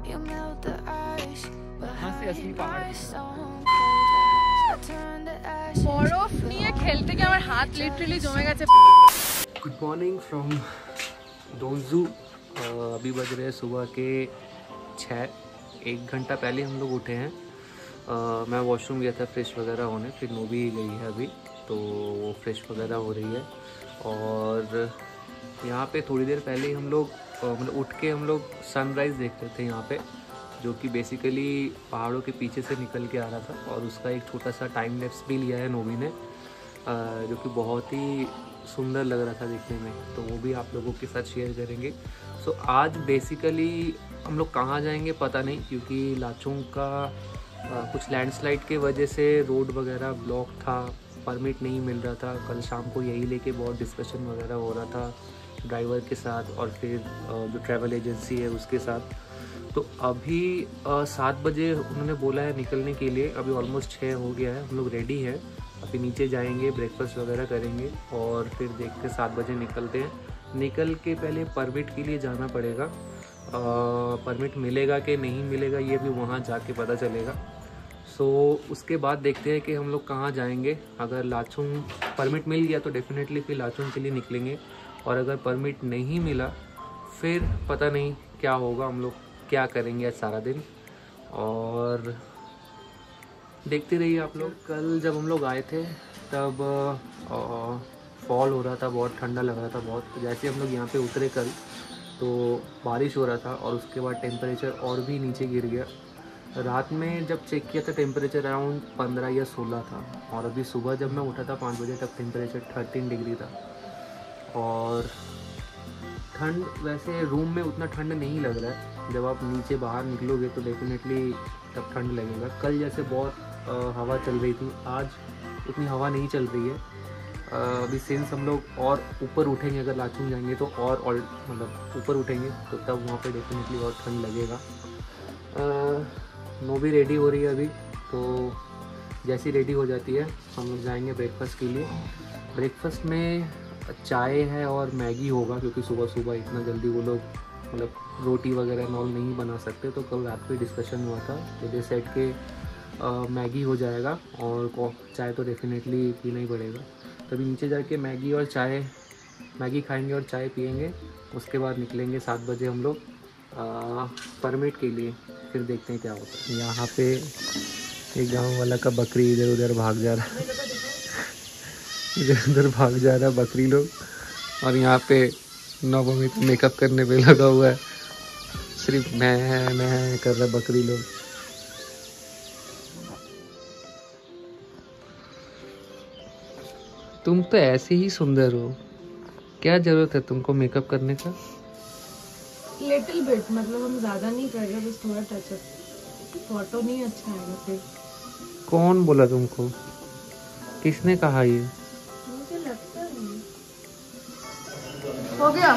You melt the ice behind my stone cold eyes. I turn to ashes. বরফ নিয়ে খেলতে গিয়ে আমার হাত লিটারালি জমে গেছে। गुड मॉर्निंग फ्रॉम डोंजू। अभी बज रहे हैं सुबह के 6। 1 घंटा पहले हम लोग उठे हैं। मैं वॉशरूम गया था फ्रेश वगैरह होने, फिर नोबी गई है अभी, तो वो फ्रेश वगैरह हो रही है। और यहाँ पे थोड़ी देर पहले ही हम लोग मतलब उठ के हम लोग सनराइज़ देख रहे थे यहाँ पे, जो कि बेसिकली पहाड़ों के पीछे से निकल के आ रहा था। और उसका एक छोटा सा टाइम लैप्स भी लिया है नोबी ने, जो कि बहुत ही सुंदर लग रहा था देखने में, तो वो भी आप लोगों के साथ शेयर करेंगे। सो आज बेसिकली हम लोग कहाँ जाएंगे पता नहीं, क्योंकि लाचुंग का कुछ लैंडस्लाइड के वजह से रोड वगैरह ब्लॉक था, परमिट नहीं मिल रहा था। कल शाम को यही लेके बहुत डिस्कशन वगैरह हो रहा था ड्राइवर के साथ और फिर जो ट्रैवल एजेंसी है उसके साथ। तो अभी 7 बजे उन्होंने बोला है निकलने के लिए, अभी ऑलमोस्ट 6 हो गया है, हम लोग रेडी हैं। अभी नीचे जाएंगे, ब्रेकफास्ट वगैरह करेंगे और फिर देखते 7 बजे निकलते हैं। निकल के पहले परमिट के लिए जाना पड़ेगा। परमिट मिलेगा कि नहीं मिलेगा ये भी वहाँ जाके पता चलेगा। सो उसके बाद देखते हैं कि हम लोग कहाँ जाएंगे। अगर लाचुंग परमिट मिल गया तो डेफिनेटली फिर लाचुंग के लिए निकलेंगे, और अगर परमिट नहीं मिला फिर पता नहीं क्या होगा, हम लोग क्या करेंगे आज सारा दिन। और देखते रहिए आप लोग। कल जब हम लोग आए थे तब फॉल हो रहा था, बहुत ठंडा लग रहा था बहुत। जैसे हम लोग यहाँ पे उतरे कल तो बारिश हो रहा था और उसके बाद टेम्परेचर और भी नीचे गिर गया। रात में जब चेक किया था टेम्परेचर अराउंड 15 या 16 था, और अभी सुबह जब मैं उठा था 5 बजे तक टेम्परेचर 13 डिग्री था। और ठंड वैसे रूम में उतना ठंड नहीं लग रहा है, जब आप नीचे बाहर निकलोगे तो डेफिनेटली तब ठंड लगेगा। कल जैसे बहुत हवा चल रही थी, आज उतनी हवा नहीं चल रही है। अभी सिंस हम लोग और ऊपर उठेंगे, अगर लाचुंग जाएंगे तो और मतलब ऊपर उठेंगे तो तब वहाँ पे डेफिनेटली और ठंड लगेगा। नोबी रेडी हो रही है अभी, तो जैसी रेडी हो जाती है हम लोग जाएंगे ब्रेकफास्ट के लिए। ब्रेकफास्ट में चाय है और मैगी होगा, क्योंकि सुबह सुबह इतना जल्दी वो लोग मतलब रोटी वगैरह नॉल नहीं बना सकते। तो कल रात पे डिस्कशन हुआ था तो दे सेट के मैगी हो जाएगा और चाय तो डेफिनेटली पीना ही पड़ेगा। तभी नीचे जाके मैगी खाएंगे और चाय पियेंगे। उसके बाद निकलेंगे 7 बजे हम लोग परमिट के लिए, फिर देखते हैं क्या होता है। यहाँ पे एक गांव वाला का बकरी इधर उधर भाग जा रहा है इधर उधर भाग जा रहा है बकरी लोग। और यहाँ पे नवमी पे मेकअप करने पे लगा हुआ है, सिर्फ मैं कर रहा बकरी लोग। तुम तो ऐसे ही सुंदर हो, क्या जरूरत है तुमको मेकअप करने का? लिटिल बिट, मतलब हम ज्यादा नहीं कर रहे, बस थोड़ा टचअप। फोटो नहीं अच्छा आएगा फिर। कौन बोला तुमको? किसने कहा ये? मुझे लगता है हो गया।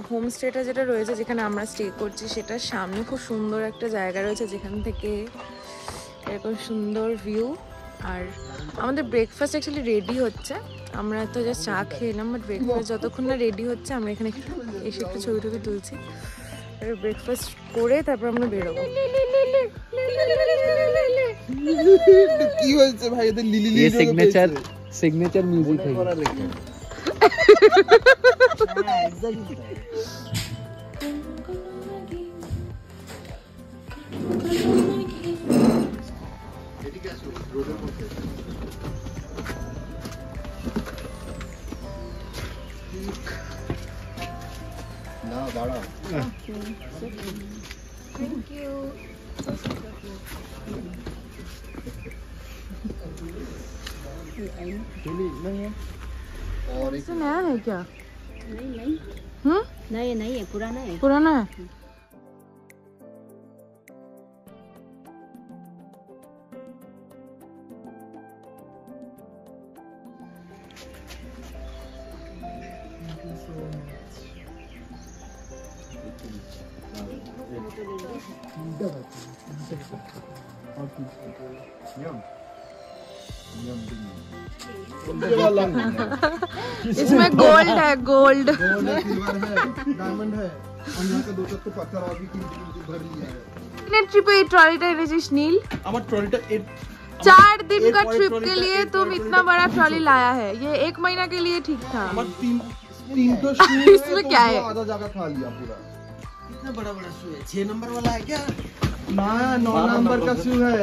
হোম স্টেটা যেটা রয়েছে, যেখানে আমরা স্টে করছি, সেটার সামনে খুব সুন্দর একটা জায়গা রয়েছে, যেখান থেকে এরকম সুন্দর ভিউ। আর আমাদের ব্রেকফাস্ট অ্যাকচুয়ালি রেডি হচ্ছে, আমরা তো জাস্ট চা খেয়ে এলাম, বাট ব্রেকফাস্ট যতক্ষণ না রেডি হচ্ছে আমরা এখানে এসে একটু ছবি টবি তুলছি। আর ব্রেকফাস্ট করে তারপর আমরা বেরোবো। কি হয়েছে ভাই, এদের লিলি লিলি सिग्नेचर म्यूजिक है। না দাঁড়া। Thank you. और इससे नया है क्या? नहीं नहीं है, पुराना है। पुराना है। वाला इसमें गोल्ड है, गोल्ड सिल्वर है, डायमंड है। और यहाँ का 2 तो पत्थर और भी कीमती भर लिया है। कितने ट्रिप ये ट्रॉलीटा এনেছিস नील? আমার ট্রলিটা 4 दिन का ट्रिप के लिए तुम इतना बड़ा ट्रॉली लाया है। ये 1 महीना के लिए ठीक था। আমার 3 तो शू है, इसमें क्या है? आधा जगह खा लिया पूरा। कितना बड़ा बड़ा शू है? 6 नंबर वाला है क्या? ना 9 नंबर का शू है।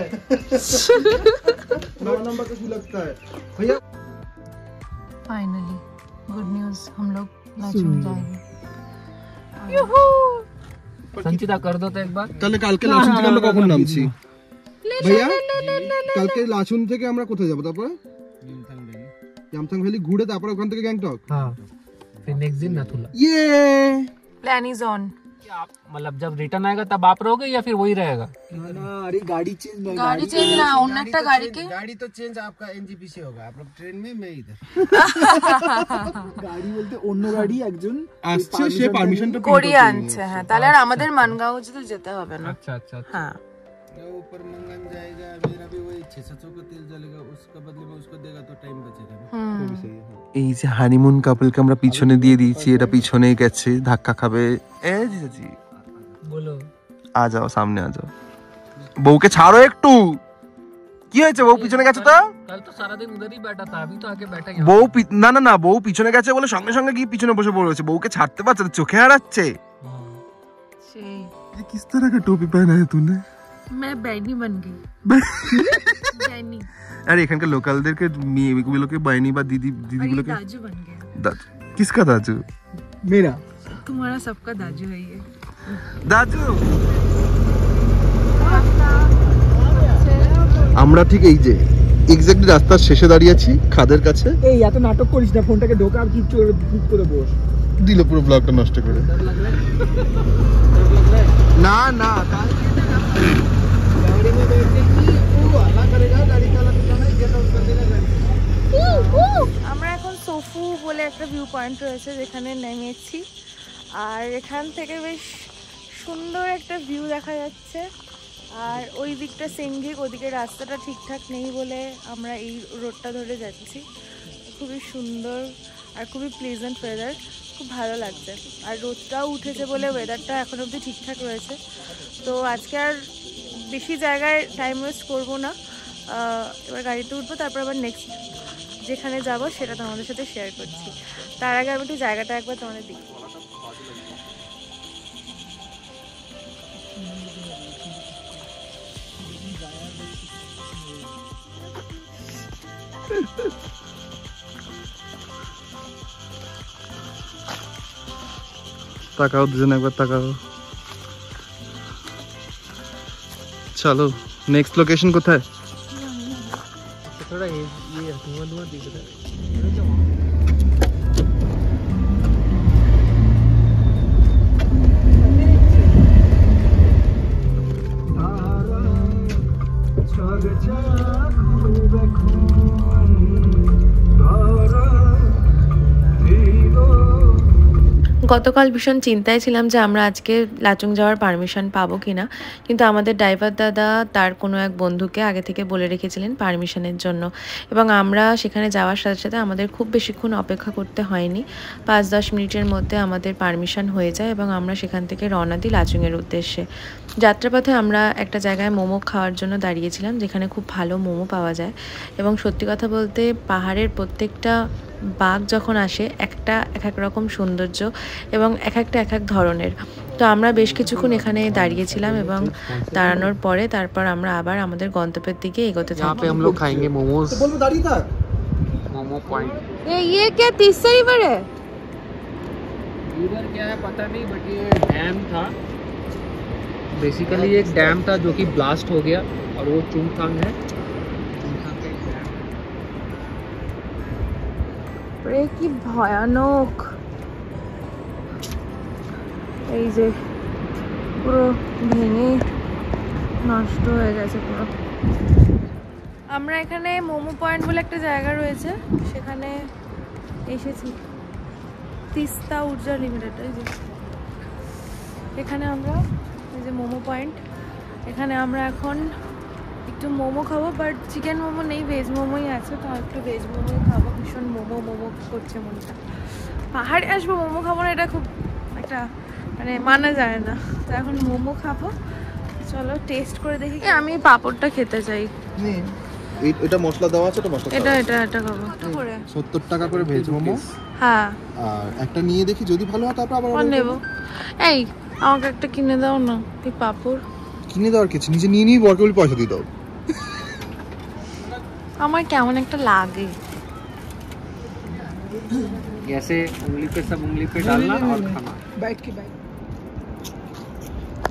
9 नंबर का शू लगता है भैया। फाइनली गुड न्यूज़, हम लोग लाचुंग जाएंगे। यूहू! संचिता कर दो तो एक बार। কালকে লাচুন থেকে আমরা কখন নামছি ভাইয়া? কালকে লাচুন থেকে আমরা কোথায় যাব? তারপরে यामथांग वैली ঘুরে তারপরে ওখান থেকে গ্যাংটক। हाँ, फिर नेक्स्ट दिन नाथुला। ये प्लान इज ऑन। आप मतलब जब रिटर्न आएगा तब आप रहोगे या फिर वही रहेगा? ना अरे गाड़ी चेंज गाड़ी चेंज ना उन्नटा गाड़ी के गाड़ी तो चेंज आपका एनजीपी से होगा। आप लोग ट्रेन में, मैं इधर। গাড়ি বলতে অন্য গাড়ি একজন আসছে, সে পারমিশনটা কোরিয়া আনছে। হ্যাঁ, তাহলে আর আমাদের মানগাঁও যেতে হবে না। अच्छा अच्छा। হ্যাঁ, ऊपर मंगन जाएगा, मेरा भी वही 600 का तेल जलेगा, उसका बदले में उसको देगा तो टाइम बचेगा ना। এই যে হানিমুন কাপলকে আমরা পিছনে দিয়ে দিয়েছি, এটা পিছনেই গেছে, ধাক্কা খাবে। এ জিজাজি बोलो। आ जाओ, सामने आ जाओ। বউকে ছাড়ো একটু। কি হয়েছে? বউ পিছনে গেছে তো? कल तो सारा दिन उधर ही बैठा था, अभी तो आके बैठा है। বউ না না না, বউ পিছনে গেছে বলে সঙ্গে সঙ্গে গিয়ে পিছনে বসে পড়েছে। বউকে ছাড়তে পারছে না, চোখে হারাচ্ছে। সেই ये किस तरह का टोपी पहना है तूने? मैं बैनी बन गई। बैनी अरे এখানকার লোকালদেরকে মেয়েগুলোকে বাইনি বা और ये দিদিগুলোকে दाजू बन गया। दाजू। किसका दाजू? मेरा तुम्हारा सबका दाजू है ये। দাজু। আমরা ঠিক এই যে এক্স্যাক্টলি রাস্তার শেষে দাঁড়িয়ে আছি, খাদের কাছে। এই এত নাটক করিস না, ফোনটাকে ঢোকা আর চুপ করে বস। দিল পুরো ব্লগটা নষ্ট করে। না না, गाड़ी में बैठने की वो हल्ला करेगा, गाड़ी का लगता है गेट आउट कर देगा गाड़ी। আমরা এখন সোফু বলে একটা ভিউ পয়েন্ট রয়েছে যেখানে নেমেছি, আর এখান থেকে বেশ সুন্দর একটা ভিউ দেখা যাচ্ছে। আর ওই দিকটা সেঙ্গিক, ওদিকে রাস্তাটা ঠিকঠাক নেই বলে আমরা এই রোডটা ধরে যাচ্ছি। খুবই সুন্দর আর খুবই প্লেজেন্ট ওয়েদার, খুব ভালো লাগছে। আর রোদটাও উঠেছে বলে ওয়েদারটা এখন অবধি ঠিকঠাক রয়েছে। তো আজকে আর বেশি জায়গায় টাইম ওয়েস্ট করবো না, এবার গাড়িতে উঠবো, তারপর আবার নেক্সট যেখানে যাব সেটা তোমাদের সাথে শেয়ার করছি। তার আগে আমি একটু জায়গাটা একবার তোমাদের দেখি। তাকাও দুজন, একবার তাকাও। চলো, নেক্সট লোকেশন কোথায়? थोड़ा ये धुआं धुआं दिख रहा है। গতকাল ভীষণ চিন্তায় ছিলাম যে আমরা আজকে লাচুং যাওয়ার পারমিশন পাবো কিনা, কিন্তু আমাদের ড্রাইভার দাদা তার কোনো এক বন্ধুকে আগে থেকে বলে রেখেছিলেন পারমিশনের জন্য, এবং আমরা সেখানে যাওয়ার সাথে সাথে আমাদের খুব বেশিক্ষণ অপেক্ষা করতে হয়নি। 5-10 মিনিটের মধ্যে আমাদের পারমিশন হয়ে যায় এবং আমরা সেখান থেকে রওনা দিই লাচুংয়ের উদ্দেশ্যে। যাত্রাপথে আমরা একটা জায়গায় মোমো খাওয়ার জন্য দাঁড়িয়েছিলাম, যেখানে খুব ভালো মোমো পাওয়া যায়। এবং সত্যি কথা বলতে পাহাড়ের প্রত্যেকটা বাঘ যখন আসে এক এক রকম সৌন্দর্য এবং এক এক ধরনের। তো আমরা বেশ কিছুক্ষণ এখানে দাঁড়িয়েছিলাম এবং দাঁড়ানোর পরে তারপর আমরা আবার আমাদের গন্তব্যের দিকে এগোতে থাকি। यहाँ पे हम लोग खाएंगे मोमोज। तो बोलो दाढ़ी था मोमो पॉइंट। ये क्या 30 रिवर है? रिवर क्या है पता नहीं, बट ये डैम था। बेसिकली एक डैम था जो कि ब्लास्ट हो गया, और वो चुंगथांग है। चुंगथांग का एक डैम। কি ভয়ানক, এই যে পুরো ভেঙে নষ্ট হয়ে গেছে পুরো। আমরা এখানে মোমো পয়েন্ট বলে একটা জায়গা রয়েছে, সেখানে এসেছি। তিস্তা ঊর্জা লিমিটেড, এই যে এখানে আমরা, এই যে মোমো পয়েন্ট, এখানে আমরা এখন একটু মোমো খাবো, বাট চিকেন মোমো নেই, ভেজ মোমোই আছে। তো একটু ভেজ মোমোই খাবো। ভীষণ মোমো করছে মনটা। পাহাড়ে আসবো মোমো খাবো না, এটা খুব একটা মানে মানা যায় না। তো এখন মোমো খাবো, চলো টেস্ট করে দেখি। আমি পাঁপড়টা খেতে চাই। এটা মশলা দেওয়া আছে, এটা খাবো। 70 টাকা করে ভেজ মোমো। হ্যাঁ, আর একটা নিয়ে দেখি, যদি ভালো হয় তারপর আবার নেব। এই আমাকে একটা কিনে দাও না এই পাঁপড়। কিনে দেওয়ার কিছু, নিজে নিয়ে নিয়ে বরকে বলি পয়সা দিয়ে দাও। আমার কেমন একটা লাগে। ऐसे उंगली पे सब उंगली पे डालना और खाना। बैठ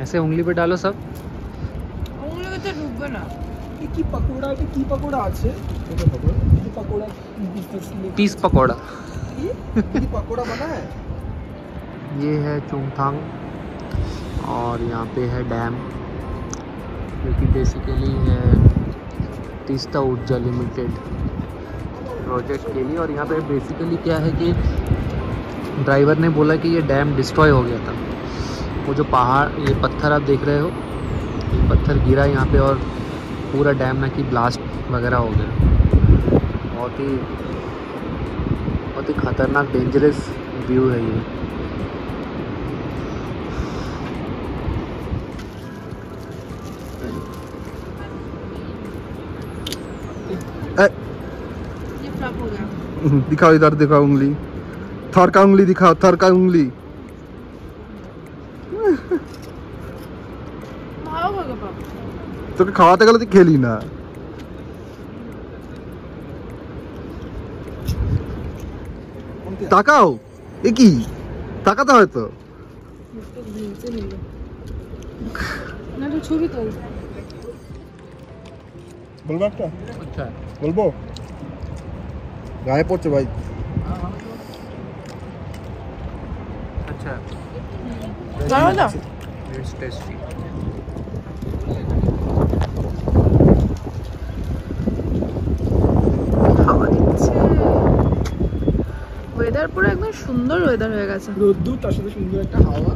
ऐसे उंगली पे डालो सब। उंगली में तो डूबे ना। কি পকোড়া আছে? পকোড়া पीस पकौड़ा। কি পকোড়া বানায়? ये है चुंगथांग और यहाँ पे है डैम, जो कि बेसिकली है तीस्ता ऊर्जा लिमिटेड प्रोजेक्ट के लिए। और यहाँ पे बेसिकली क्या है कि ड्राइवर ने बोला कि ये डैम डिस्ट्रॉय हो गया था। वो जो पहाड़, ये पत्थर आप देख रहे हो, ये पत्थर गिरा यहाँ पे और पूरा डैम ना कि ब्लास्ट वगैरह हो गया। बहुत ही ख़तरनाक डेंजरस व्यू है ये। ये फ्लॉप हो गया। दिखाओ, इधर दिखाओ उंगली, थर का उंगली दिखाओ, थर का उंगली। ভালো হবে পাপা। তোকে খাওয়াতে গেলে তুই খেলি না। তাকাও, এ কি তাকাতে হয়তো। না তো ছবি তোল। বলবো একটা, अच्छा বলবো গায়ে পড়ছে ভাই। अच्छा ভালো না? It's tasty. ওয়েদার পুরো একদম সুন্দর ওয়েদার হয়ে গেছে। রোদ্দুর, তার সাথে সুন্দর একটা হাওয়া।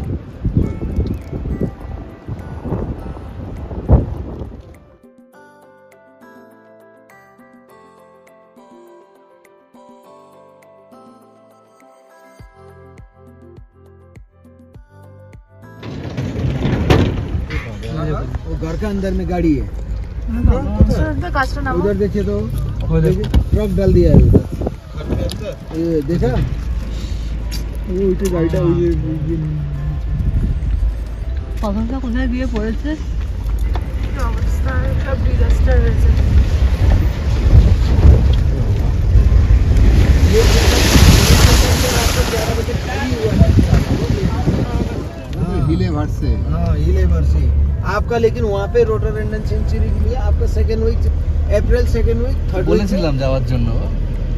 वो घर का अंदर में गाड़ी है, কাজটা নামো। उधर देखिए तो ट्रक डाल दिया है उधर। ये देखा, वो इटे गाड़ीটা ওই যে পাগলটা কোথায় গিয়ে পড়েছে? কি অবস্থা, সব ডিজাস্টার হয়েছে। हिले भर से। हाँ हिले भर से आपका। लेकिन वहाँ पे रोटोरेंडन सेंचुरी के लिए आपका सेकंड वीक, अप्रैल सेकंड वीक, थर्ड বলেছিলাম যাওয়ার জন্য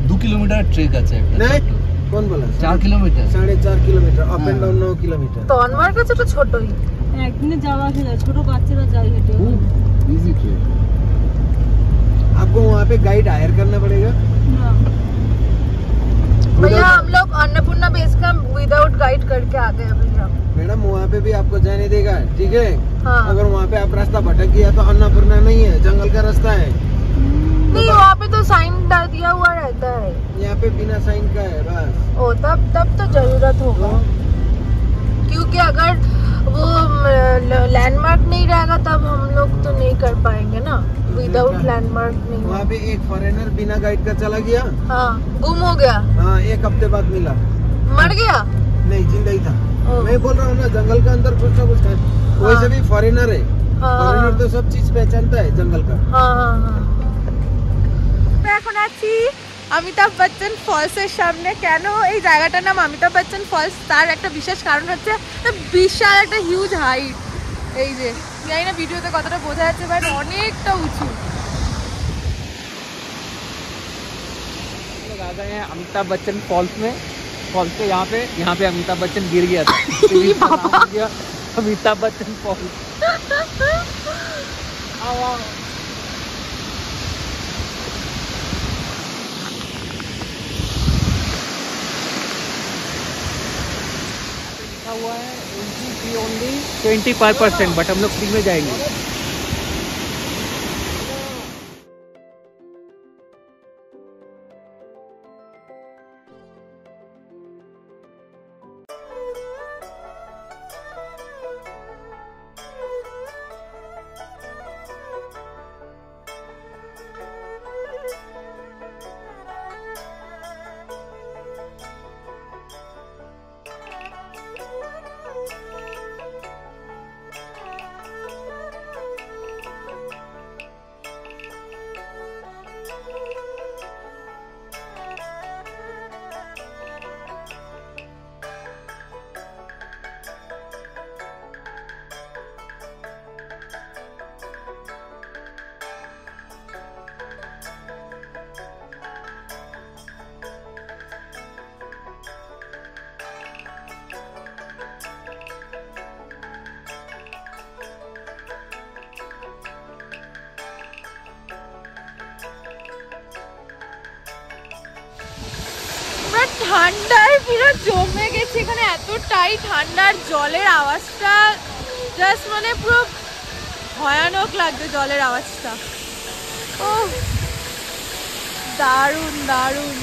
2 কিলোমিটার ট্রেক আছে একটা। नहीं कौन बोला? 4 kilometre, 4.5 kilometre up and down 9 kilometre. তো আমার কাছে তো ছোটই। একদিনে যাওয়া আসা যায়, ছোট বাচ্চারা যায় হেঁটে। Easy trek. आपको वहाँ पे गाइड हायर करना पड़ेगा। না, भैया हम लोग Annapurna base camp without guide करके आ गए भैया। मैडम वहाँ पे भी आपको जाने देगा, ठीक है? हाँ। अगर वहाँ पे आप रास्ता भटक गया तो अन्नपूर्णा नहीं है, जंगल का रास्ता है। नहीं, वहाँ पे तो साइन दिया हुआ रहता है। यहाँ पे बिना साइन का है बस। ओ तब तो जरूरत होगा, क्योंकि अगर वो लैंडमार्क नहीं रहेगा तब हम लोग तो नहीं कर पाएंगे ना। विदाउट लैंडमार्क नहीं। वहाँ पे एक फॉरेनर बिना गाइड का चला गया। हाँ, गुम हो गया। हाँ, 1 हफ्ते बाद मिला। मर गया। नहीं, जिंदा ही था। ओ। मैं बोल रहा हूँ ना, जंगल के अंदर कुछ ना कुछ है। वैसे भी फॉरेनर है। हाँ। फॉरेनर तो सब चीज पहचानता है जंगल का। हाँ हाँ हाँ। এখন আছি অমিতাভ বচ্চন ফলসের সামনে। কেন এই জায়গাটার নাম অমিতাভ বচ্চন ফলস, তার একটা বিশেষ কারণ হচ্ছে বিশাল একটা হিউজ হাইট। এই যে জানি না ভিডিওতে কতটা বোঝা যাচ্ছে, বাট অনেকটা উঁচু। लोग आ गए हैं अमिताभ बच्चन फॉल्स में। फॉल्स के यहाँ पे अमिताभ बच्चन गिर गया था। इसका नाम हो गया अमिताभ बच्चन फॉल्स। आओ आओ। लिखा हुआ है एंट्री फी ओनली 25%, बट हम लोग फ्री में जाएंगे। ঠান্ডায় পুরো জমে গেছে এখানে, এতটাই ঠান্ডার জলের আওয়াজটা জাস্ট মানে পুরো ভয়ানক লাগছে জলের আওয়াজটা। ও দারুণ দারুণ।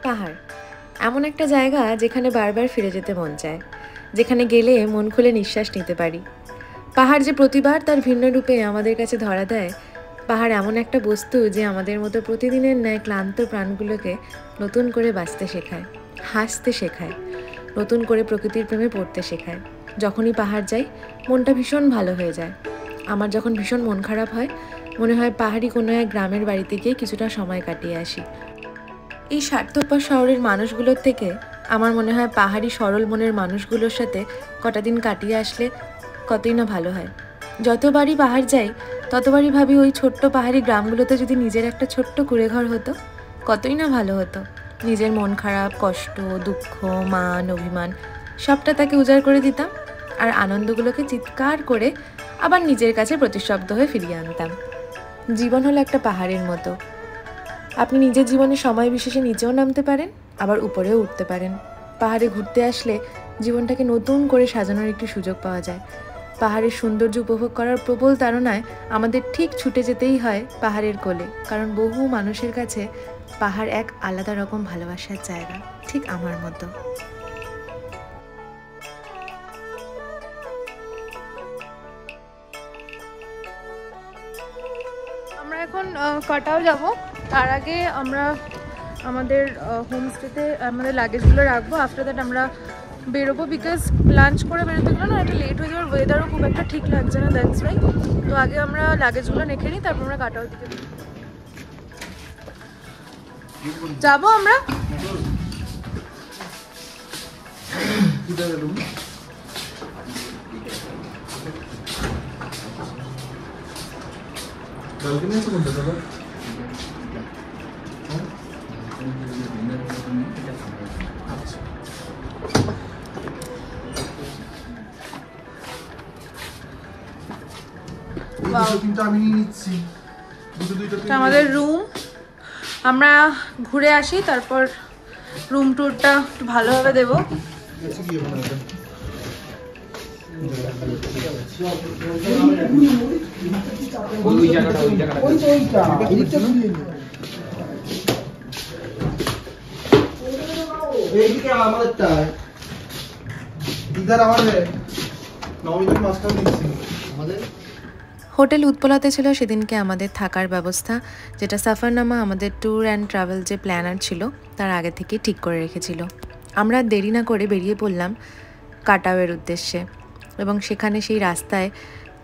পাহাড় এমন একটা জায়গা যেখানে বারবার ফিরে যেতে মন চায়, যেখানে গেলে মন খুলে নিঃশ্বাস নিতে পারি। পাহাড় যে প্রতিবার তার ভিন্ন রূপে আমাদের কাছে ধরা দেয়। পাহাড় এমন একটা বস্তু যে আমাদের মতো প্রতিদিনের ন্যায় ক্লান্ত প্রাণগুলোকে নতুন করে বাঁচতে শেখায়, হাসতে শেখায়, নতুন করে প্রকৃতির প্রেমে পড়তে শেখায়। যখনই পাহাড় যাই মনটা ভীষণ ভালো হয়ে যায়। আমার যখন ভীষণ মন খারাপ হয় মনে হয় পাহাড়ি কোনো এক গ্রামের বাড়িতে গিয়ে কিছুটা সময় কাটিয়ে আসি। এই স্বার্থপর শহরের মানুষগুলোর থেকে আমার মনে হয় পাহাড়ি সরল মনের মানুষগুলোর সাথে কটা দিন কাটিয়ে আসলে কতই না ভালো হয়। যতবারই পাহাড় যাই ততবারই ভাবি ওই ছোট্ট পাহাড়ি গ্রামগুলোতে যদি নিজের একটা ছোট্ট কুঁড়েঘর হতো কতই না ভালো হতো। নিজের মন খারাপ, কষ্ট, দুঃখ, মান, অভিমান সবটা তাকে উজাড় করে দিতাম আর আনন্দগুলোকে চিৎকার করে আবার নিজের কাছে প্রতিশব্দ হয়ে ফিরিয়ে আনতাম। জীবন হলো একটা পাহাড়ের মতো। আপনি নিজের জীবনে সময় বিশেষে নিচেও নামতে পারেন, আবার উপরেও উঠতে পারেন। পাহাড়ে ঘুরতে আসলে জীবনটাকে নতুন করে সাজানোর একটি সুযোগ পাওয়া যায়। পাহাড়ের সৌন্দর্য উপভোগ করার প্রবল তাড়নায় আমাদের ঠিক ছুটে যেতেই হয় পাহাড়ের কোলে, কারণ বহু মানুষের কাছে পাহাড় এক আলাদা রকম ভালোবাসার জায়গা, ঠিক আমার মতো। আমরা এখন কাটাও যাব, তার আগে আমরা আমাদের হোমস্টেতে আমাদের লাগেজগুলো রাখবো। আফটার দ্যাট আমরা বেরোবো, বিকজ লাঞ্চ করে বেরোতে গেলে না একটা লেট হয়ে যাওয়ার, ওয়েদারও খুব একটা ঠিক লাগছে না, দ্যাটস রাইট। তো আগে আমরা লাগেজগুলো রেখে নিই, তারপর আমরা কাটাও দিকে যাবো। আমরা আমাদের রুম, আমরা ঘুরে আসি, তারপর রুম ট্যুরটা একটু ভালোভাবে দেবো। হোটেল উৎপলাতে ছিল সেদিনকে আমাদের থাকার ব্যবস্থা, যেটা সাফারনামা আমাদের ট্যুর অ্যান্ড ট্রাভেল যে প্ল্যানার ছিল তার আগে থেকে ঠিক করে রেখেছিল। আমরা দেরি না করে বেরিয়ে পড়লাম কাটাওয়ের উদ্দেশ্যে, এবং সেখানে সেই রাস্তায়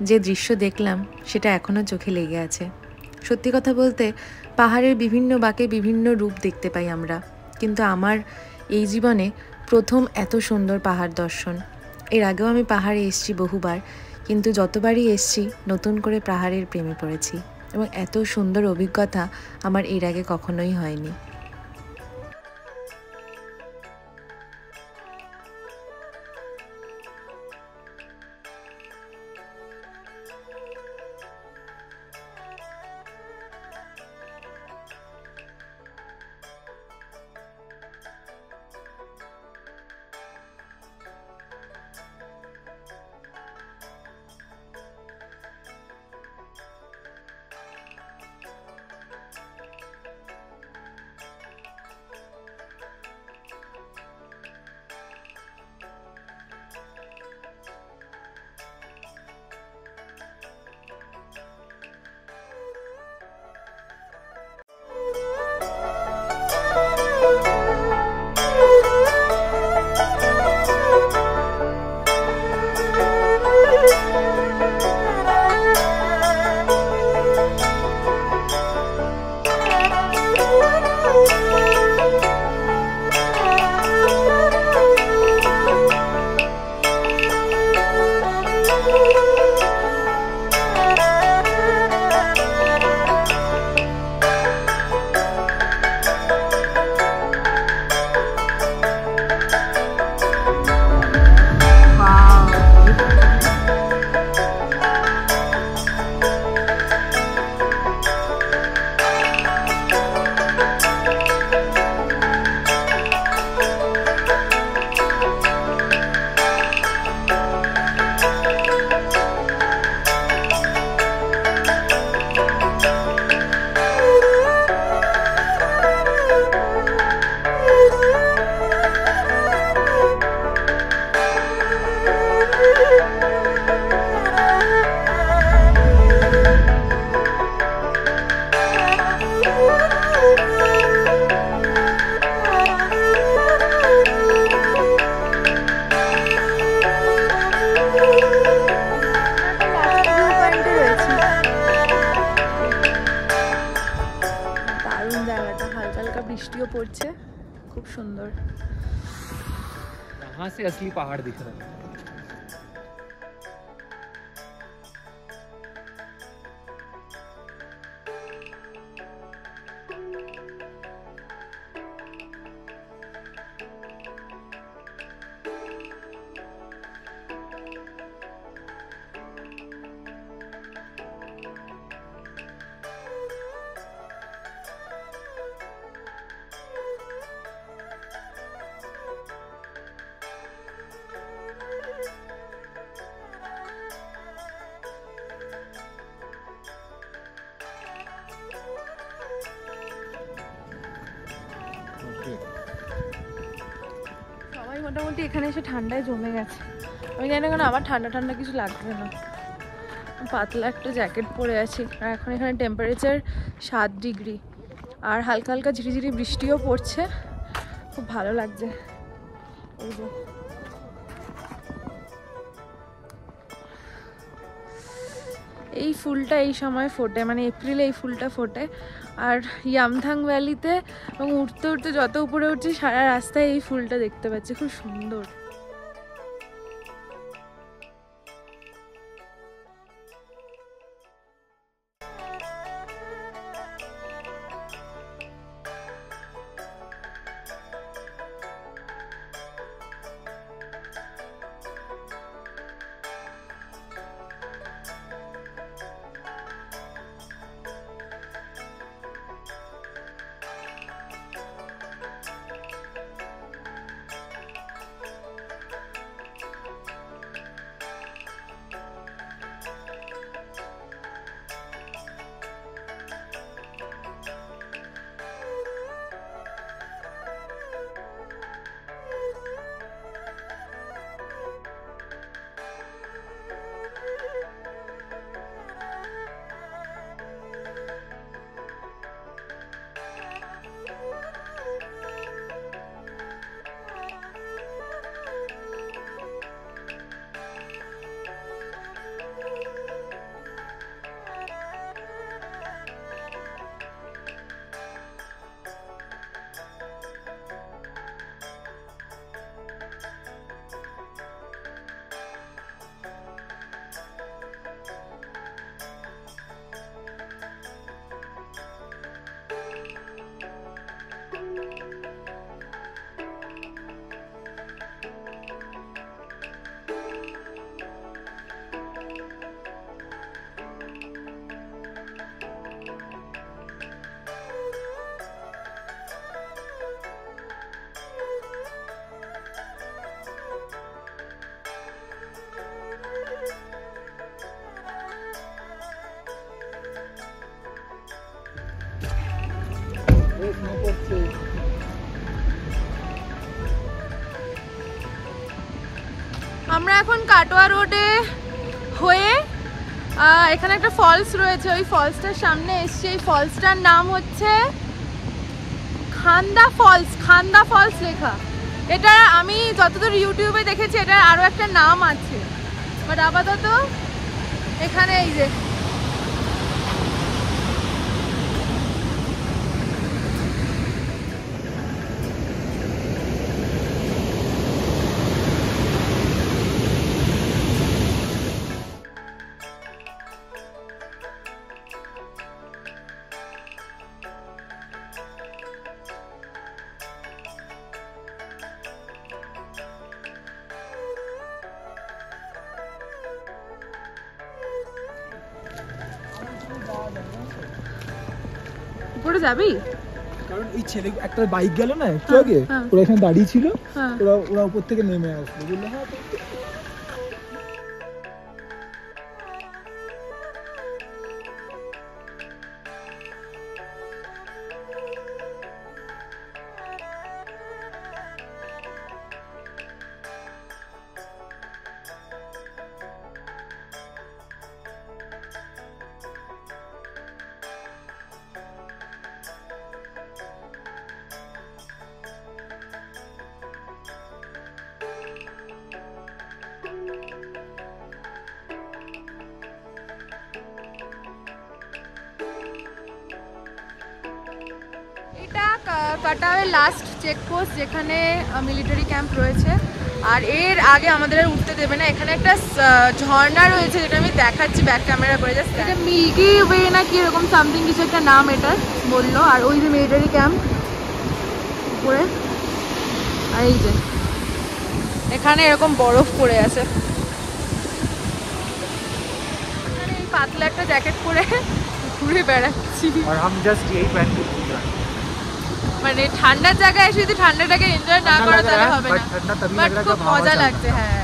যে দৃশ্য দেখলাম সেটা এখনও চোখে লেগে আছে। সত্যি কথা বলতে পাহাড়ের বিভিন্ন বাঁকে বিভিন্ন রূপ দেখতে পাই আমরা, কিন্তু আমার এই জীবনে প্রথম এত সুন্দর পাহাড় দর্শন। এর আগেও আমি পাহাড়ে এসেছি বহুবার, কিন্তু যতবারই এসেছি নতুন করে পাহাড়ের প্রেমে পড়েছি, এবং এত সুন্দর অভিজ্ঞতা আমার এর আগে কখনোই হয়নি। পড়ছে, খুব সুন্দর। यहाँ से असली पहाड़ दिख रहा है। সবাই মোটামুটি এখানে এসে ঠান্ডায় জমে গেছে। আমি জানি না কেন আমার ঠান্ডা ঠান্ডা কিছু লাগবে না, পাতলা একটা জ্যাকেট পরে আছি। আর এখন এখানে টেম্পারেচার 7 ডিগ্রি, আর হালকা হালকা ঝিরিঝিরি বৃষ্টিও পড়ছে, খুব ভালো লাগছে। এই যে এই ফুলটা এই সময় ফোটে, মানে এপ্রিলে এই ফুলটা ফোটে। আর ইয়ামথাং ভ্যালিতে এবং উঠতে উঠতে যত উপরে উঠছি সারা রাস্তায় এই ফুলটা দেখতে পাচ্ছি, খুব সুন্দর। আমরা এখন কাটোয়া রোডে হয়ে এখানে একটা ফলস রয়েছে, ওই ফলসটার সামনে এসছি। এই ফলসটার নাম হচ্ছে খান্দা ফলস, খান্দা ফলস লেখা। এটা আমি যতদূর ইউটিউবে দেখেছি এটার আরো একটা নাম আছে, বাট আপাতত এখানে এই যে উপরে যাবি? কারণ এই ছেলে একটা বাইক গেল না একটু আগে, ওরা এখানে দাঁড়িয়ে ছিল, ওরা উপর থেকে নেমে আসলো, বললো হ্যাঁ কাটাওয়ের লাস্ট চেকপোস্ট যেখানে মিলিটারি ক্যাম্প রয়েছে। আর এর আগে আমাদের আর উঠতে দেবে না। এখানে একটা ঝর্ণা রয়েছে যেটা আমি দেখাচ্ছি ব্যাক ক্যামেরা করে, জাস্ট এটা মিল্কি ওয়ে না কি এরকম সামথিং কিছু একটা নাম এটা বললো। আর ওই যে মিলিটারি ক্যাম্প উপরে, আর এই যে এখানে এরকম বরফ পড়ে আছে। এখানে এই পাতলা একটা জ্যাকেট পরে ঘুরে বেড়াচ্ছি। और हम जस्ट यही पहन के घूम रहे हैं। মানে ঠান্ডার জায়গায় এসে যদি ঠান্ডাটাকে এনজয় না করো তাহলে হবে না, বাট খুব মজা লাগছে। হ্যাঁ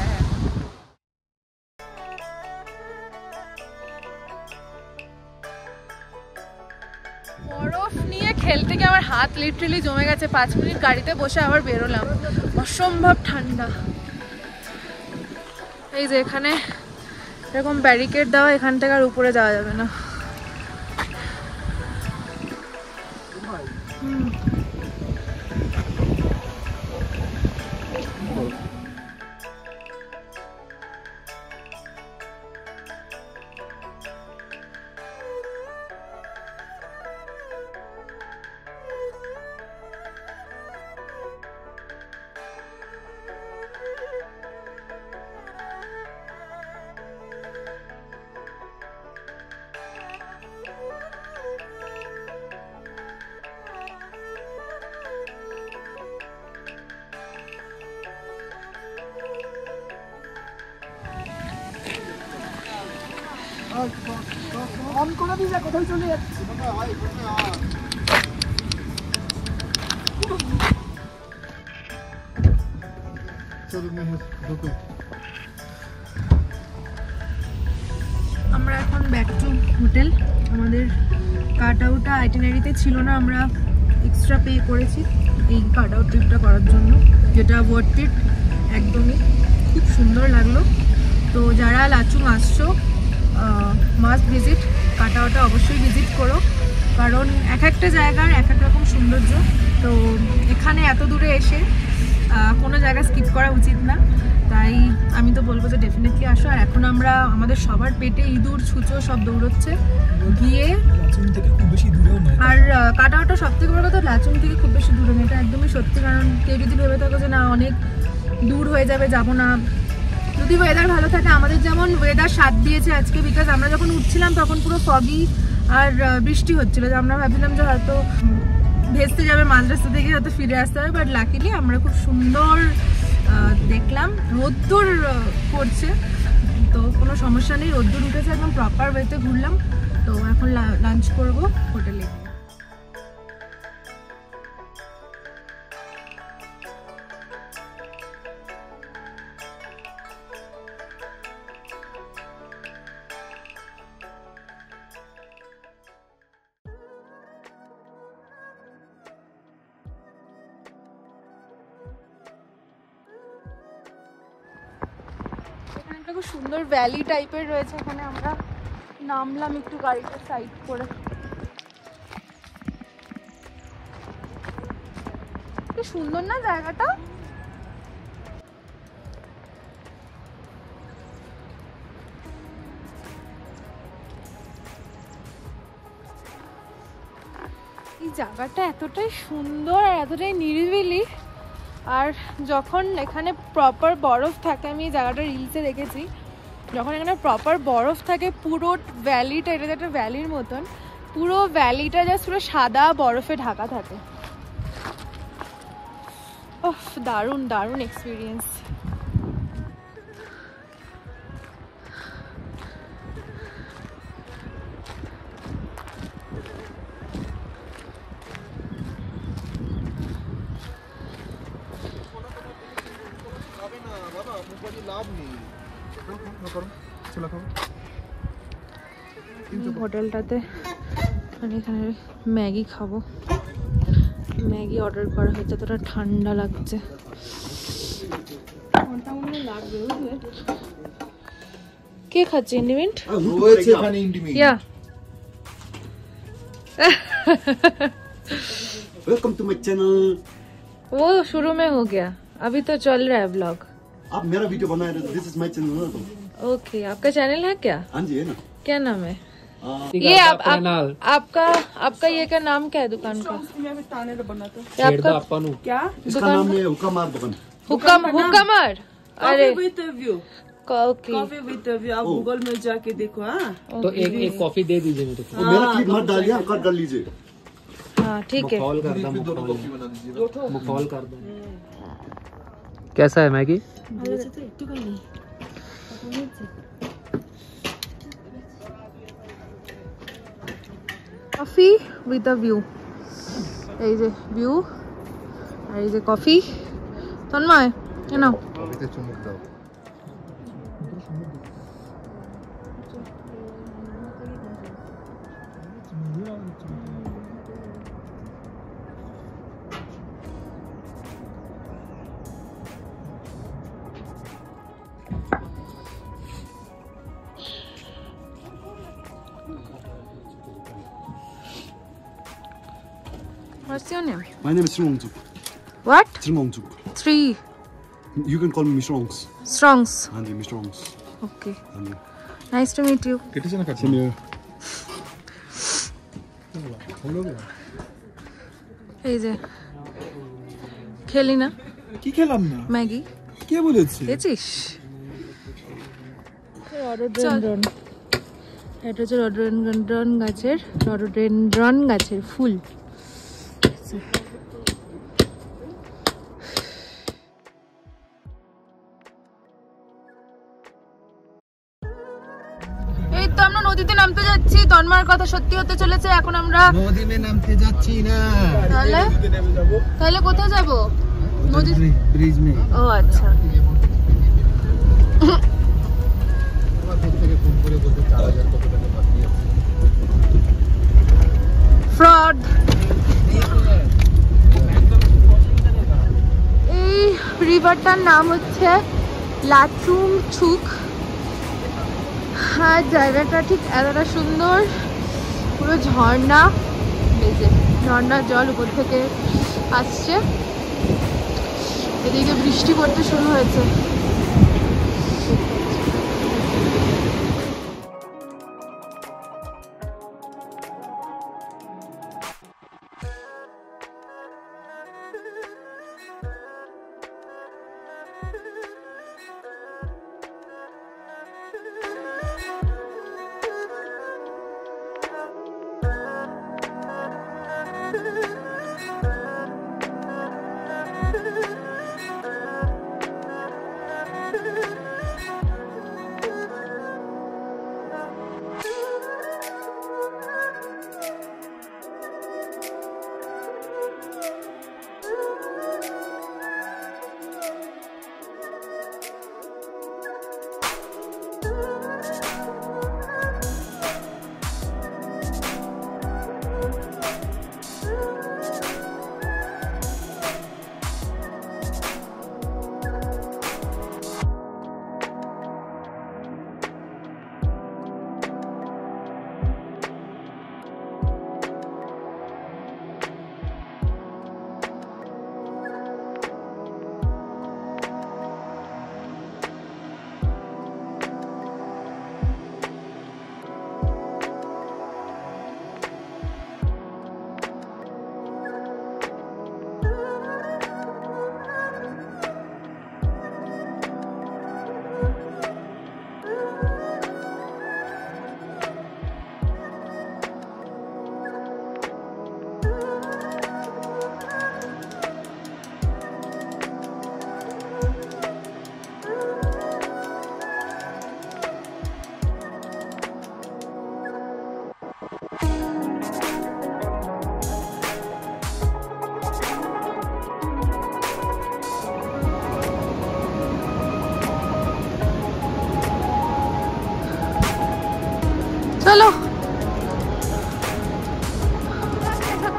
বরফ নিয়ে খেলতে গিয়ে আমার হাত লিটারালি জমে গেছে। 5 মিনিট গাড়িতে বসে আবার বেরোলাম, অসম্ভব ঠান্ডা। এই যে এখানে এরকম ব্যারিকেড দেওয়া, এখান থেকে আর উপরে যাওয়া যাবে না। আমরা এখন ব্যাক টু হোটেল। আমাদের কাট আউটটা আইটিনারিতে ছিল না, আমরা এক্সট্রা পে করেছি এই কাট আউট ট্রিপটা করার জন্য, যেটা ওয়ার্থ ইট একদমই। খুব সুন্দর লাগলো। তো যারা লাচুং আসছো মাস্ট ভিজিট কাট আউটটা, অবশ্যই ভিজিট করো, কারণ এক একটা জায়গার এক এক রকম সৌন্দর্য। তো এখানে এত দূরে এসে কোনো জায়গা স্কিপ করা উচিত না, তাই আমি তো বলবো যে ডেফিনেটলি আসো। আর এখন আমরা আমাদের সবার পেটে ইঁদুর ছুঁচো সব দৌড়চ্ছে গিয়ে, আর কাট আউটটা সব থেকে বড় কথা লাচুং থেকে খুব বেশি দূরে না, এটা একদমই সত্যি। কারণ কেউ যদি ভেবে থাকো যে না অনেক দূর হয়ে যাবে যাবো না, যদি ওয়েদার ভালো থাকে, আমাদের যেমন ওয়েদার সাথ দিয়েছে আজকে, বিকজ আমরা যখন উঠছিলাম তখন পুরো ফগি আর বৃষ্টি হচ্ছিল, যে আমরা ভাবছিলাম যে হয়তো ভেস্তে যাবে মাঝ রাস্তা থেকে, হয়তো ফিরে আসতে হবে। বাট লাকিলি আমরা খুব সুন্দর দেখলাম, রোদ্দুর পড়ছে তো কোনো সমস্যা নেই, রোদ্দুর উঠেছে, একদম প্রপার ওয়েতে ঘুরলাম। তো এখন লাঞ্চ করবো হোটেলে। খুব সুন্দর ভ্যালি টাইপের রয়েছে, এখানে আমরা নামলাম একটু গাড়িটা সাইড করে। কি সুন্দর না জায়গাটা। এই জায়গাটা এতটাই সুন্দর আর এতটাই নিরিবিলি। আর যখন এখানে প্রপার বরফ থাকে, আমি এই জায়গাটা রিলসে দেখেছি, যখন এখানে প্রপার বরফ থাকে পুরো ভ্যালিটা, এটা একটা ভ্যালির মতন, পুরো ভ্যালিটা জাস্ট পুরো সাদা বরফে ঢাকা থাকে। ওহ দারুণ দারুণ এক্সপিরিয়েন্স। হোটেলটাতে মানে এখানে ম্যাগি খাবো, ম্যাগি অর্ডার করা হয়েছে, এতটা ঠান্ডা লাগছে। কে খাচ্ছে ইন্ডিমেন্ট? ইয়া वेलकम टू माय चैनल। वो शुरू में हो गया, अभी तो चल रहा है व्लॉग। आप मेरा वीडियो बना रहे हो, दिस इज माय चैनल ना। तो ओके, आपका चैनल है क्या? हाँ जी है ना। क्या नाम है? ये आपका ये क्या नाम क्या है दुकान का? छेड़दा आप्पा नु क्या इसका नाम है हुक्कामार दुकान। हुक्कामार। अरे with view, okay coffee with view, आप गूगल में जाके देखो। हाँ तो एक कॉफी दे दीजिए मेरे को। मेरा क्लिप मत डालिए, कट कर लीजिए। हाँ ठीक है। मखौल कर दो। कैसा है Maggi? Coffee with a view, এই যে ভিউ আর এই যে কফি। তন্ময় নাও। কফিতে চুমুক দাও। What's your name? My name is Srongjuk. What? Srongjuk. 3 You can call me Mr. Ongs. Strongs. हाँ जी, Mr. Ongs. Okay. हाँ जी। Nice to meet you. কেটেছে না কাটছে? Same here. এই যে খেলি না কি খেলাম না? ম্যাগি কে বলেছে? খেয়েছিস? রডোডেনড্রন, এটা হচ্ছে রডোডেনড্রন গাছের ফুল। এই তো আমরা নদীতে নামতে যাচ্ছি। তন্ময়ের কথা সত্যি হতে চলেছে। এখন আমরা নদীতে নামতে যাচ্ছি না। তাহলে কোথায় যাব? নদী ব্রিজ মে। ও আচ্ছা। ফ্রড। এই রিভারটার নাম হচ্ছে লাচুং ছুক। আর জায়গাটা ঠিক এতটা সুন্দর, পুরো ঝর্ণা, এই যে ঝর্ণার জল উপর থেকে আসছে। এদিকে বৃষ্টি পড়তে শুরু হয়েছে।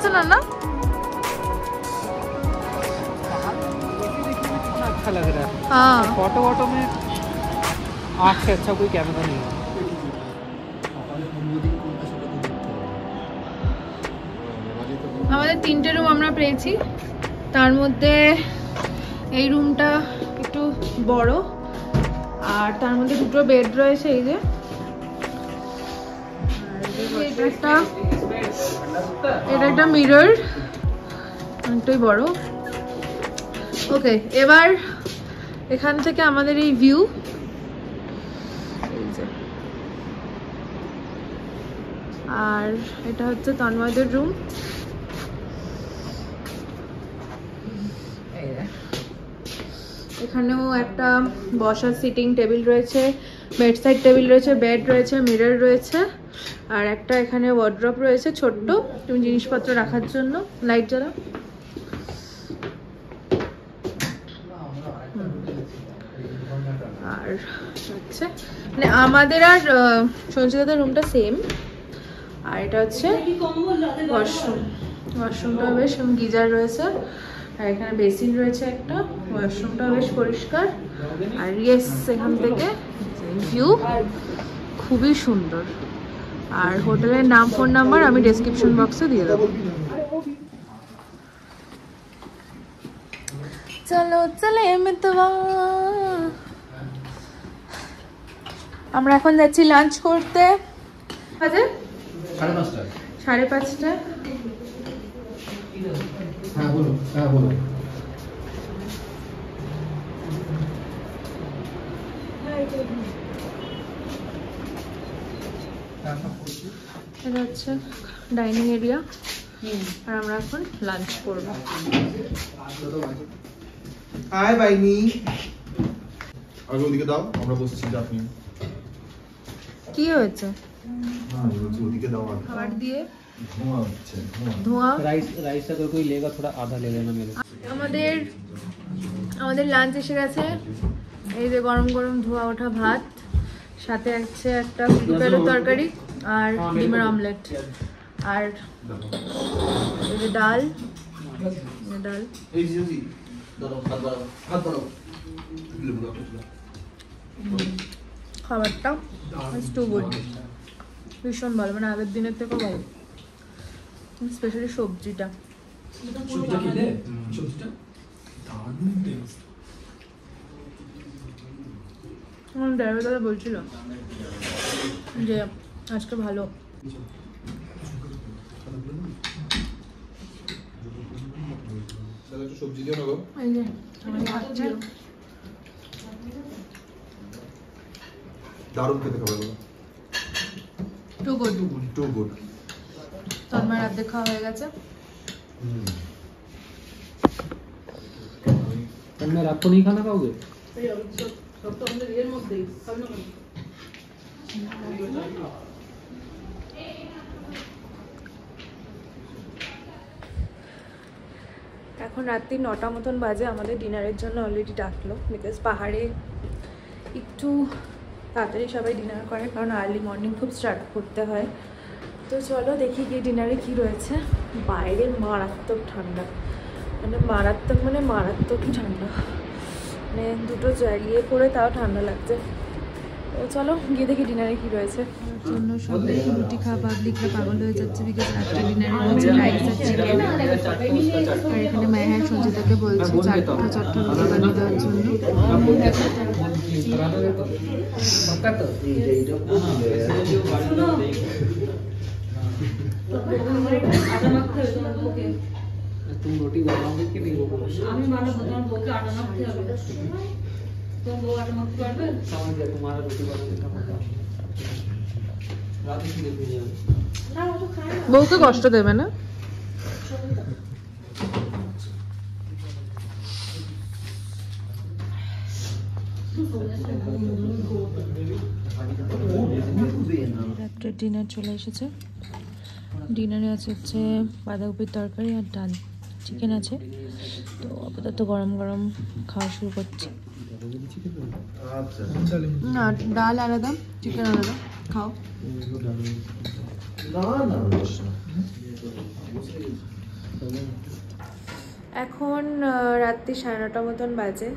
चलो ना अच्छा लग रहा है। हाँ फोटो वोटो में आँख से अच्छा कोई कैमरा नहीं है। আমাদের 3টে রুম আমরা পেয়েছি, তার মধ্যে এই রুমটা একটু বড় আর তার মধ্যে 2টো বেড রয়েছে। এই যে এটা একটা মিরর, অনেকটাই বড়। ওকে, এবার এখান থেকে আমাদের এই ভিউ, আর এটা হচ্ছে তন্ময়দের রুম। এখানেও একটা বসার সিটিং টেবিল রয়েছে, বেড সাইড টেবিল রয়েছে, বেড রয়েছে, মিরর রয়েছে, আর একটা এখানে ওয়ার্ড্রপ রয়েছে ছোট্ট, তুমি জিনিসপত্র রাখার জন্য। লাইট জ্বালা। আর হচ্ছে মানে আমাদের আর সঞ্চিতাদের রুমটা সেম। আর এটা হচ্ছে ওয়াশরুম। ওয়াশরুমটাও বেশ গিজার রয়েছে, আর এখানে বেসিন রয়েছে একটা। ওয়াশরুমটাও বেশ পরিষ্কার। আর ইয়েস, এখান থেকে ভিউ খুবই সুন্দর। আর হোটেলের নাম, ফোন নাম্বার আমি ডেসক্রিপশন বক্সে দিয়ে দেবো। চলো চলে মিতবা, আমরা এখন যাচ্ছি লাঞ্চ করতে। বাজে 5:30। হ্যাঁ বলো, হ্যাঁ বলো। এটা হচ্ছে ডাইনিং এরিয়া, আর আমরা এখন লাঞ্চ করব। হাই বাইনি, আগে ওদিকে দাও, আমরা বসছি। আপনি কি হয়েছে? হ্যাঁ বলছি ওদিকে দাও। খাবার দিয়ে ধোঁয়া হচ্ছে, ধোঁয়া। राइस अगर कोई लेगा थोड़ा आधा ले लेना मेरे। আমাদের লাঞ্চ এসে গেছে। এই যে গরম গরম ধোয়া ওঠা ভাত, সাথে আছে একটা ফুলকপির তরকারি আর ডিমের অমলেট, আর এই যে ডাল। এই যে দাও, হাত দাও। খাবারটা টু গুড, ভীষণ ভালো, মানে আগের দিনের থেকেও ভালো। স্পেশালি সবজিটা আমার ড্রাইভার দাদা বলছিল যে আজকে ভালো। সবজি দিও না গো। এই যে আমার খাচ্ছে, দারুণ খেতে খাবার। Too good, too good. তোমার রাতে খাওয়া হয়ে গেছে। मैं रात को नहीं खाना खाओगे? এখন রাত্রি 9টা মতন বাজে। আমাদের ডিনারের জন্য অলরেডি ডাকলো, বিকজ পাহাড়ে একটু তাড়াতাড়ি সবাই ডিনার করে, কারণ আর্লি মর্নিং খুব স্টার্ট করতে হয়। তো চলো দেখি গিয়ে ডিনারে কি রয়েছে। বাইরে মারাত্মক ঠান্ডা, মানে মারাত্মকই ঠান্ডা, মানে দুটো জ্বালিয়ে পড়ে তাও ঠান্ডা লাগছে। তো চলো গিয়ে দেখি ডিনারে কি রয়েছে। জন্য সবাই রুটি খাওয়া পাবলিকরা পাগল হয়ে যাচ্ছে, বিকজ রাত্রে ডিনারে রয়েছে রাইস আর চিকেন। আর এখানে মায়ের সঞ্চিতাকে বলছে চারটা রুটি বানিয়ে দেওয়ার জন্য। तुम रोटी बनाओगे कि नहीं? আমি বানাবো, তোমার বউকে আটা মাখতে হবে। তোমার বউ আটা মাখতে পারবে? समझ गया, तुम्हारा रोटी बनाने का मजा रात की देखी जाए না, ও তো খায় না। বউকে কষ্ট দেবে না। রাত্রের ডিনার চলে এসেছে। ডিনারে আছে হচ্ছে বাঁধাকপির তরকারি আর ডাল, চিকেন আছে। তো আপাতত গরম গরম খাওয়া শুরু করছি। না, ডাল আলাদা, চিকেন আলাদা। খাও। এখন রাত্রি 9:30 মতন বাজে,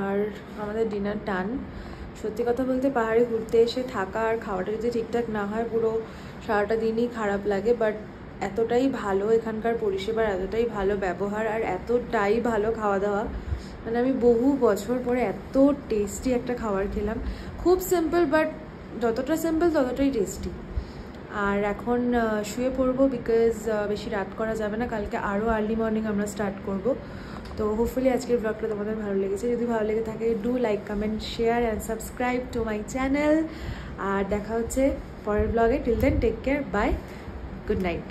আর আমাদের ডিনার ডান। সত্যি কথা বলতে পাহাড়ে ঘুরতে এসে থাকা আর খাওয়াটা যদি ঠিকঠাক না হয় পুরো সারাটা দিনই খারাপ লাগে। বাট এতটাই ভালো এখানকার পরিষেবার, এতটাই ভালো ব্যবহার, আর এতটাই ভালো খাওয়া দাওয়া, মানে আমি বহু বছর পরে এত টেস্টি একটা খাবার খেলাম। খুব সিম্পল, বাট যতটা সিম্পল ততটাই টেস্টি। আর এখন শুয়ে পড়বো, বিকজ বেশি রাত করা যাবে না, কালকে আরও আর্লি মর্নিং আমরা স্টার্ট করব। তো হোপফুলি আজকের ব্লগটা তোমাদের ভালো লেগেছে। যদি ভালো লেগে থাকে do like, comment, share and subscribe to my channel. আর দেখা হচ্ছে পরের ব্লগে। Till then take care, bye, good night.